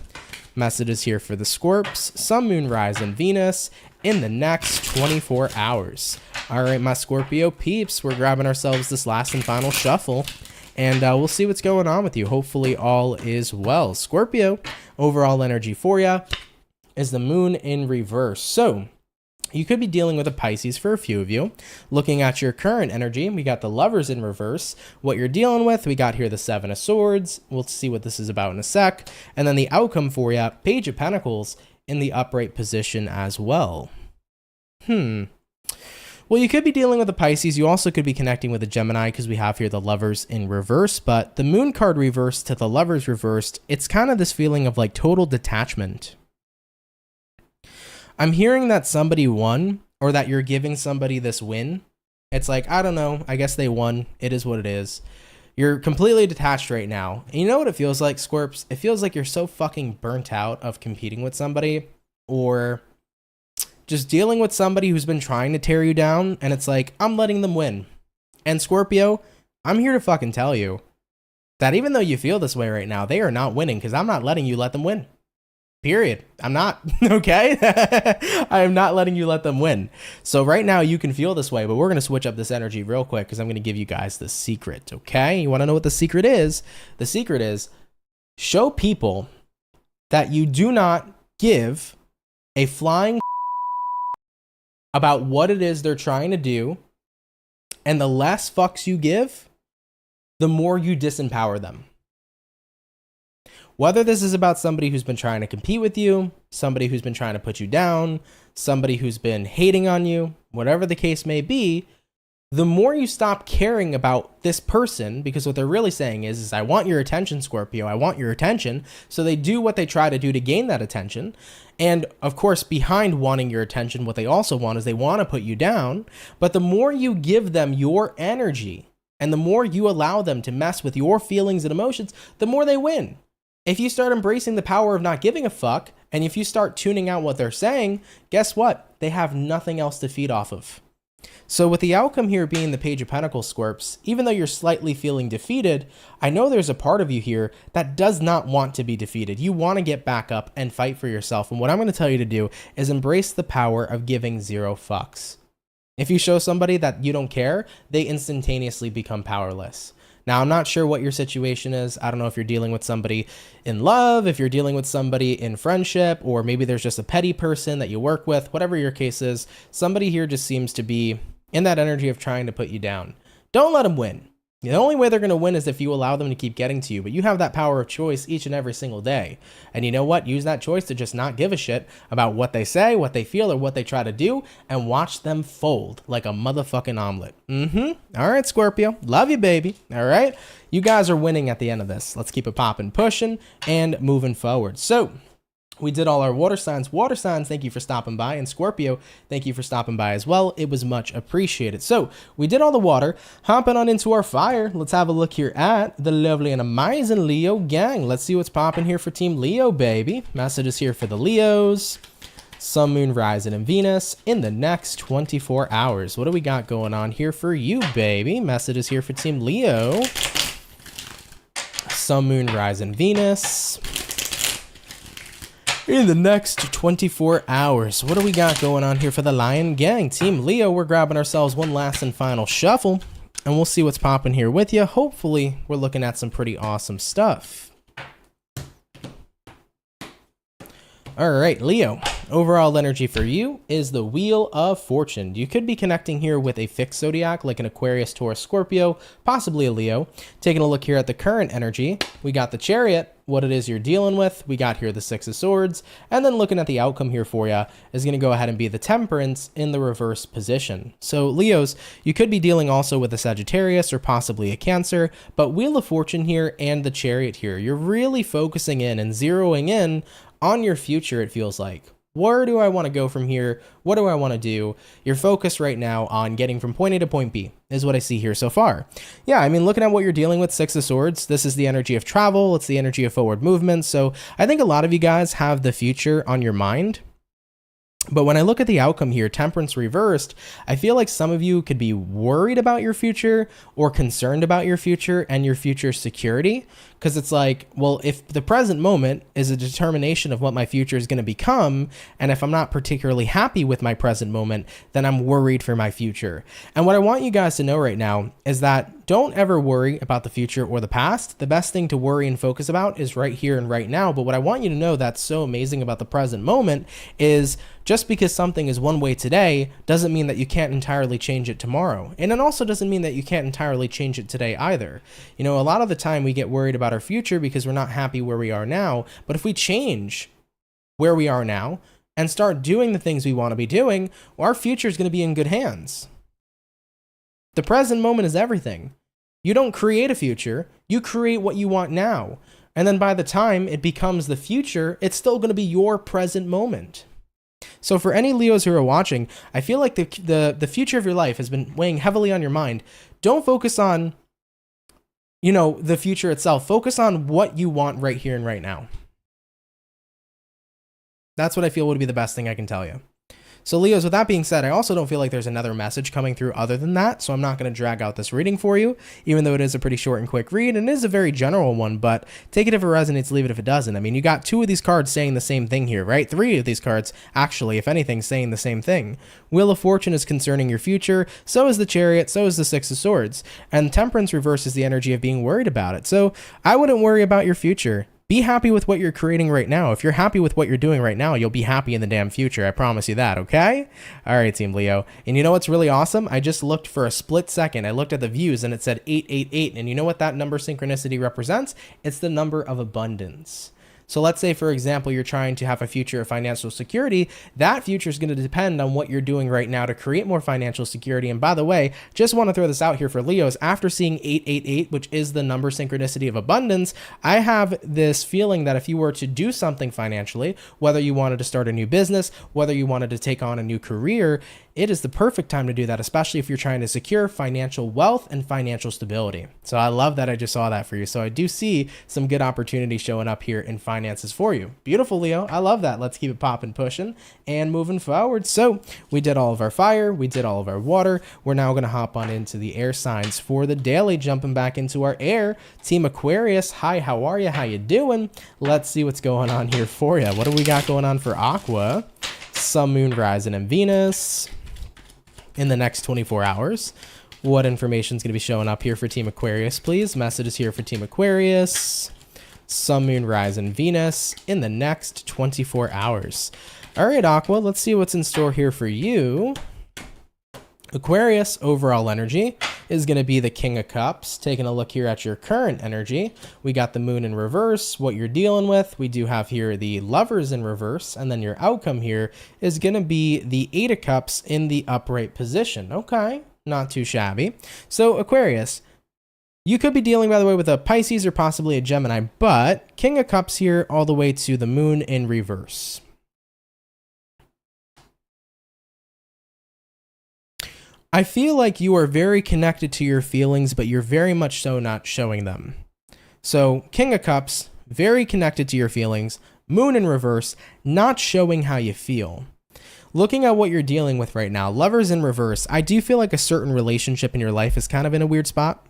Messages here for the Scorps, Sun, Moon, Rising, Venus in the next 24 hours. All right, my Scorpio peeps, we're grabbing ourselves this last and final shuffle, and we'll see what's going on with you. Hopefully all is well. Scorpio, overall energy for you is the moon in reverse. So you could be dealing with a Pisces for a few of you. Looking at your current energy, we got the Lovers in reverse. What you're dealing with, we got here the Seven of Swords. We'll see what this is about in a sec. And then the outcome for you, Page of Pentacles in the upright position as well. Well, you could be dealing with a Pisces. You also could be connecting with a Gemini, because we have here the Lovers in reverse. But the Moon card reversed to the Lovers reversed, it's kind of this feeling of like total detachment. I'm hearing that somebody won, or that you're giving somebody this win. It's like, I don't know, I guess they won. It is what it is. You're completely detached right now. And you know what it feels like, Scorps? It feels like you're so fucking burnt out of competing with somebody, or just dealing with somebody who's been trying to tear you down, and it's like, I'm letting them win. And Scorpio, I'm here to fucking tell you that even though you feel this way right now, they are not winning, because I'm not letting you let them win. Period. I'm not. Okay? I am not letting you let them win. So right now you can feel this way, but we're going to switch up this energy real quick because I'm going to give you guys the secret. Okay? You want to know what the secret is? The secret is show people that you do not give a flying about what it is they're trying to do. And the less fucks you give, the more you disempower them. Whether this is about somebody who's been trying to compete with you, somebody who's been trying to put you down, somebody who's been hating on you, whatever the case may be, the more you stop caring about this person, because what they're really saying is I want your attention, Scorpio, I want your attention. So they do what they try to do to gain that attention. And of course, behind wanting your attention, what they also want is they want to put you down. But the more you give them your energy, and the more you allow them to mess with your feelings and emotions, the more they win. If you start embracing the power of not giving a fuck, and if you start tuning out what they're saying, guess what? They have nothing else to feed off of. So with the outcome here being the Page of Pentacles, Scorps, even though you're slightly feeling defeated, I know there's a part of you here that does not want to be defeated. You want to get back up and fight for yourself. And what I'm going to tell you to do is embrace the power of giving zero fucks. If you show somebody that you don't care, they instantaneously become powerless. Now, I'm not sure what your situation is. I don't know if you're dealing with somebody in love, if you're dealing with somebody in friendship, or maybe there's just a petty person that you work with. Whatever your case is, somebody here just seems to be in that energy of trying to put you down. Don't let them win. The only way they're going to win is if you allow them to keep getting to you, but you have that power of choice each and every single day. And you know what? Use that choice to just not give a shit about what they say, what they feel, or what they try to do, and watch them fold like a motherfucking omelet. All right, Scorpio. Love you, baby. All right? You guys are winning at the end of this. Let's keep it popping, pushing, and moving forward. So we did all our water signs. Water signs, thank you for stopping by. And Scorpio, thank you for stopping by as well. It was much appreciated. So we did all the water. Hopping on into our fire. Let's have a look here at the lovely and amazing Leo gang. Let's see what's popping here for Team Leo, baby. Messages here for the Leos. Sun, Moon, Rising, and Venus in the next 24 hours. What do we got going on here for you, baby? Messages here for Team Leo. Sun, Moon, Rising, Venus in the next 24 hours. What do we got going on here for the Lion Gang? Team Leo, we're grabbing ourselves one last and final shuffle, and we'll see what's popping here with you. Hopefully, we're looking at some pretty awesome stuff. All right, Leo. Overall energy for you is the Wheel of Fortune. You could be connecting here with a fixed zodiac like an Aquarius, Taurus, Scorpio, possibly a Leo. Taking a look here at the current energy, we got the Chariot, what it is you're dealing with. We got here the Six of Swords, and then looking at the outcome here for you is going to go ahead and be the Temperance in the reverse position. So Leos, you could be dealing also with a Sagittarius or possibly a Cancer, but Wheel of Fortune here and the Chariot here, you're really focusing in and zeroing in on your future, it feels like. Where do I want to go from here? What do I want to do? You're focused right now on getting from point A to point B, is what I see here so far. Yeah, I mean, looking at what you're dealing with, Six of Swords, this is the energy of travel. It's the energy of forward movement. So I think a lot of you guys have the future on your mind. But when I look at the outcome here, Temperance reversed, I feel like some of you could be worried about your future or concerned about your future and your future security. Because it's like, well, if the present moment is a determination of what my future is going to become, and if I'm not particularly happy with my present moment, then I'm worried for my future. And what I want you guys to know right now is that don't ever worry about the future or the past. The best thing to worry and focus about is right here and right now. But what I want you to know that's so amazing about the present moment is just because something is one way today doesn't mean that you can't entirely change it tomorrow. And it also doesn't mean that you can't entirely change it today either. You know, a lot of the time we get worried about our future because we're not happy where we are now. But if we change where we are now and start doing the things we want to be doing, our future is going to be in good hands. The present moment is everything. You don't create a future, you create what you want now. And then by the time it becomes the future, it's still going to be your present moment. So for any Leos who are watching, I feel like the future of your life has been weighing heavily on your mind. Don't focus on, the future itself. Focus on what you want right here and right now. That's what I feel would be the best thing I can tell you. So Leos, with that being said, I also don't feel like there's another message coming through other than that, so I'm not going to drag out this reading for you, even though it is a pretty short and quick read, and it is a very general one, but take it if it resonates, leave it if it doesn't. I mean, you got 2 of these cards saying the same thing here, right? 3 of these cards, actually, if anything, saying the same thing. Wheel of Fortune is concerning your future, so is the Chariot, so is the Six of Swords, and Temperance reverses the energy of being worried about it. So I wouldn't worry about your future. Be happy with what you're creating right now. If you're happy with what you're doing right now, you'll be happy in the damn future. I promise you that, okay? All right, Team Leo. And you know what's really awesome? I just looked for a split second. I looked at the views and it said 888. And you know what that number synchronicity represents? It's the number of abundance. So let's say, for example, you're trying to have a future of financial security. That future is going to depend on what you're doing right now to create more financial security. And by the way, just want to throw this out here for Leos. After seeing 888, which is the number synchronicity of abundance, I have this feeling that if you were to do something financially, whether you wanted to start a new business, whether you wanted to take on a new career, it is the perfect time to do that, especially if you're trying to secure financial wealth and financial stability. So I love that I just saw that for you. So I do see some good opportunity showing up here in finances for you. Beautiful, Leo. I love that. Let's keep it popping, pushing, and moving forward. So we did all of our fire. We did all of our water. We're now going to hop on into the air signs for the daily, jumping back into our air. Team Aquarius, hi, how are you? How you doing? Let's see what's going on here for you. What do we got going on for Aqua? Sun, Moon, Rising, and Venus in the next 24 hours. What information is going to be showing up here for Team Aquarius, please? Messages here for Team Aquarius. Sun, Moon, Rising, Venus in the next 24 hours. All right, Aqua, let's see what's in store here for you. Aquarius overall energy is going to be the King of Cups. Taking a look here at your current energy, we got the Moon in reverse, what you're dealing with. We do have here the Lovers in reverse, and then your outcome here is going to be the 8 of Cups in the upright position. Okay, not too shabby. So Aquarius, you could be dealing, by the way, with a Pisces or possibly a Gemini, but King of Cups here all the way to the Moon in reverse. I feel like you are very connected to your feelings, but you're very much so not showing them. So King of Cups, very connected to your feelings. Moon in reverse, not showing how you feel. Looking at what you're dealing with right now, Lovers in reverse, I do feel like a certain relationship in your life is kind of in a weird spot.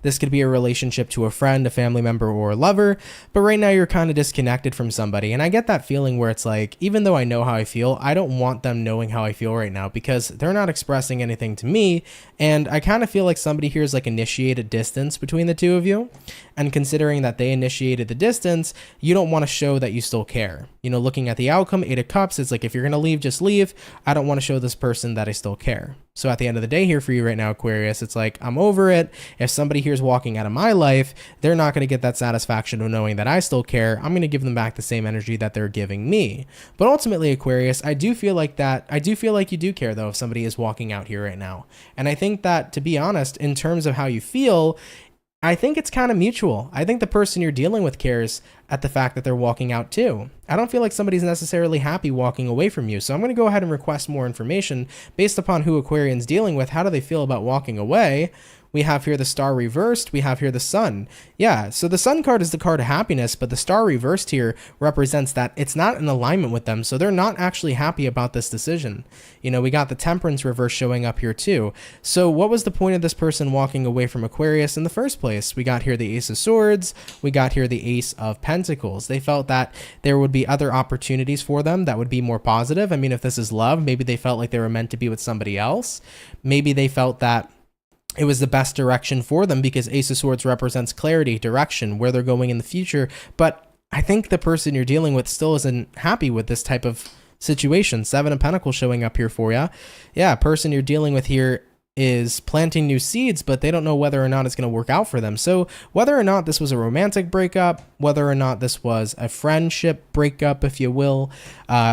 This could be a relationship to a friend, a family member, or a lover, but right now you're kind of disconnected from somebody. And I get that feeling where it's like, even though I know how I feel, I don't want them knowing how I feel right now because they're not expressing anything to me. And I kind of feel like somebody here is like initiated distance between the two of you. And considering that they initiated the distance, you don't want to show that you still care. You know, looking at the outcome, 8 of Cups, it's like, if you're going to leave, just leave. I don't want to show this person that I still care. So at the end of the day here for you right now, Aquarius, it's like, I'm over it. If somebody here is walking out of my life, they're not going to get that satisfaction of knowing that I still care. I'm going to give them back the same energy that they're giving me. But ultimately, Aquarius, I do feel like you do care, though, if somebody is walking out here right now. And I think that, to be honest, in terms of how you feel, I think it's kind of mutual. I think the person you're dealing with cares at the fact that they're walking out too. I don't feel like somebody's necessarily happy walking away from you. So I'm going to go ahead and request more information based upon who Aquarian's dealing with. How do they feel about walking away? We have here the Star reversed. We have here the Sun. Yeah, so the Sun card is the card of happiness, but the Star reversed here represents that it's not in alignment with them, so they're not actually happy about this decision. You know, we got the Temperance reverse showing up here too. So what was the point of this person walking away from Aquarius in the first place? We got here the Ace of Swords. We got here the Ace of Pentacles. They felt that there would be other opportunities for them that would be more positive. I mean, if this is love, maybe they felt like they were meant to be with somebody else. Maybe they felt that it was the best direction for them because Ace of Swords represents clarity, direction, where they're going in the future. But I think the person you're dealing with still isn't happy with this type of situation. 7 of Pentacles showing up here for you. Yeah, person you're dealing with here is planting new seeds, but they don't know whether or not it's going to work out for them. So whether or not this was a romantic breakup, whether or not this was a friendship breakup, if you will,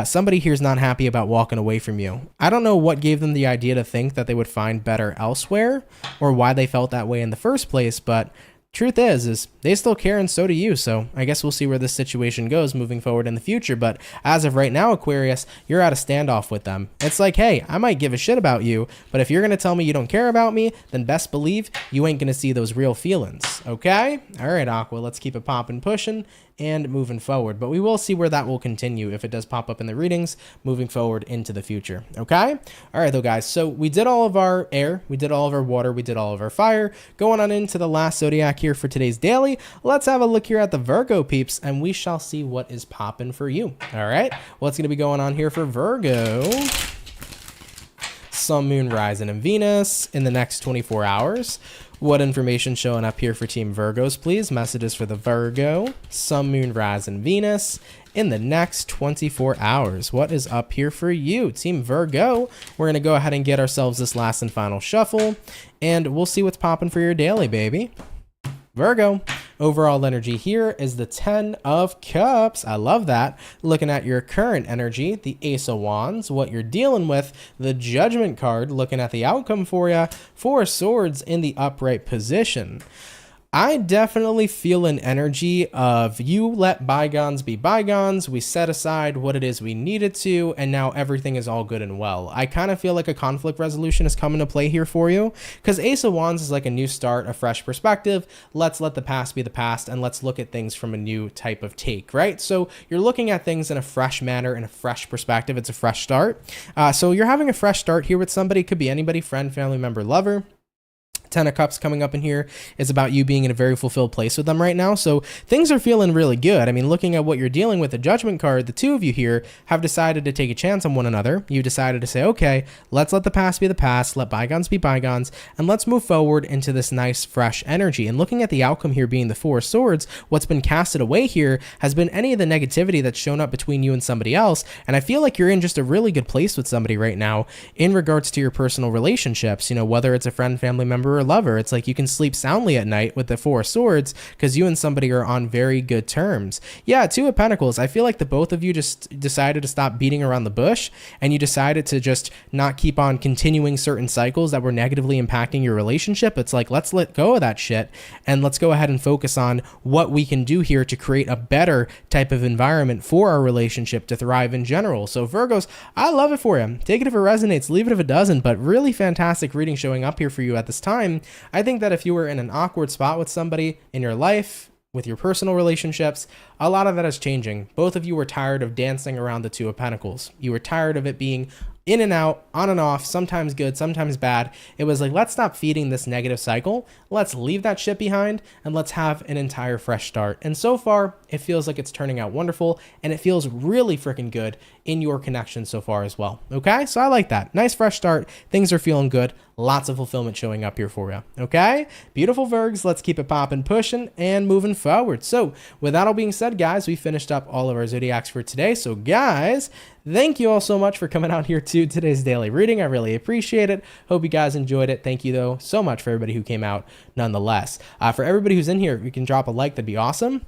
somebody here is not happy about walking away from you. I don't know what gave them the idea to think that they would find better elsewhere or why they felt that way in the first place, but truth is they still care, and so do you. So I guess we'll see where this situation goes moving forward in the future. But as of right now, Aquarius, you're at a standoff with them. It's like, hey, I might give a shit about you, but if you're going to tell me you don't care about me, then best believe you ain't going to see those real feelings. Okay? All right, Aqua, let's keep it popping, pushing, and moving forward. But we will see where that will continue if it does pop up in the readings moving forward into the future. Okay? All right, though, guys. So we did all of our air, we did all of our water, we did all of our fire. Going on into the last zodiac here for today's daily, let's have a look here at the Virgo peeps, and we shall see what is popping for you. All right? What's going to be going on here for Virgo? Sun, Moon, Rising, and Venus in the next 24 hours. What information showing up here for Team Virgos, please? Messages for the Virgo, Sun, Moon, Rising, Venus in the next 24 hours. What is up here for you, Team Virgo? We're going to go ahead and get ourselves this last and final shuffle, and we'll see what's popping for your daily, baby. Virgo, overall energy here is the 10 of Cups. I love that. Looking at your current energy, the Ace of Wands, what you're dealing with, the Judgment card, looking at the outcome for you, 4 Swords in the upright position. I definitely feel an energy of you let bygones be bygones. We set aside what it is we needed to, and now everything is all good and well. I kind of feel like a conflict resolution is coming to play here for you, because Ace of Wands is like a new start, a fresh perspective. Let's let the past be the past, and let's look at things from a new type of take, right? So you're looking at things in a fresh manner, in a fresh perspective. It's a fresh start. So you're having a fresh start here with somebody. Could be anybody, friend, family member, lover. 10 of Cups coming up in here is about you being in a very fulfilled place with them right now. So things are feeling really good. I mean, looking at what you're dealing with, the Judgment card, the two of you here have decided to take a chance on one another. You decided to say, okay, let's let the past be the past, let bygones be bygones, and let's move forward into this nice, fresh energy. And looking at the outcome here being the 4 Swords, what's been casted away here has been any of the negativity that's shown up between you and somebody else. And I feel like you're in just a really good place with somebody right now in regards to your personal relationships, you know, whether it's a friend, family member, or lover. It's like you can sleep soundly at night with the 4 Swords because you and somebody are on very good terms. Yeah, 2 of Pentacles. I feel like the both of you just decided to stop beating around the bush, and you decided to just not keep on continuing certain cycles that were negatively impacting your relationship. It's like, let's let go of that shit and let's go ahead and focus on what we can do here to create a better type of environment for our relationship to thrive in general. So Virgos, I love it for you. Take it if it resonates, leave it if it doesn't, but really fantastic reading showing up here for you at this time. I think that if you were in an awkward spot with somebody in your life, with your personal relationships, a lot of that is changing. Both of you were tired of dancing around the 2 of Pentacles. You were tired of it being in and out, on and off, sometimes good, sometimes bad. It was like, let's stop feeding this negative cycle. Let's leave that shit behind and let's have an entire fresh start. And so far, it feels like it's turning out wonderful, and it feels really freaking good in your connection so far as well. Okay, so I like that. Nice fresh start. Things are feeling good. Lots of fulfillment showing up here for you. Okay, beautiful Virgs. Let's keep it popping, pushing, and moving forward. So with that all being said, guys, we finished up all of our zodiacs for today. So guys, thank you all so much for coming out here to today's daily reading. I really appreciate it. Hope you guys enjoyed it. Thank you though so much for everybody who came out nonetheless. For everybody who's in here, if you can drop a like, that'd be awesome.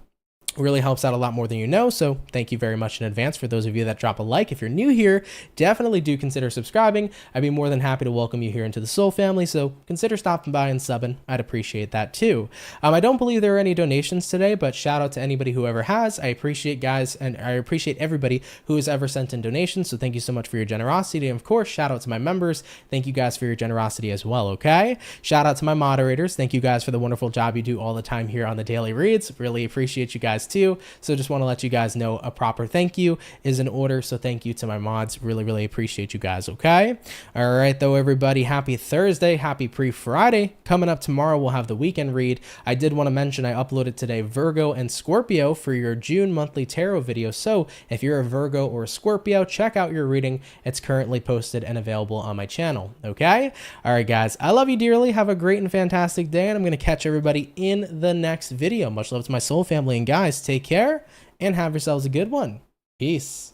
Really helps out a lot more than you know, so thank you very much in advance for those of you that drop a like. If you're new here, definitely do consider subscribing. I'd be more than happy to welcome you here into the Soul family, so consider stopping by and subbing. I'd appreciate that too. I don't believe there are any donations today, but shout out to anybody who ever has. I appreciate guys, and I appreciate everybody who has ever sent in donations, so thank you so much for your generosity. And of course, shout out to my members. Thank you guys for your generosity as well, okay? Shout out to my moderators. Thank you guys for the wonderful job you do all the time here on the daily reads. Really appreciate you guys too. So just want to let you guys know a proper thank you is in order. So thank you to my mods. Really appreciate you guys. Okay. All right, though, everybody. Happy Thursday. Happy pre-Friday. Coming up tomorrow, we'll have the weekend read. I did want to mention I uploaded today Virgo and Scorpio for your June monthly tarot video. So if you're a Virgo or a Scorpio, check out your reading. It's currently posted and available on my channel. Okay. All right, guys. I love you dearly. Have a great and fantastic day. And I'm going to catch everybody in the next video. Much love to my soul family. And guys, take care and have yourselves a good one. Peace.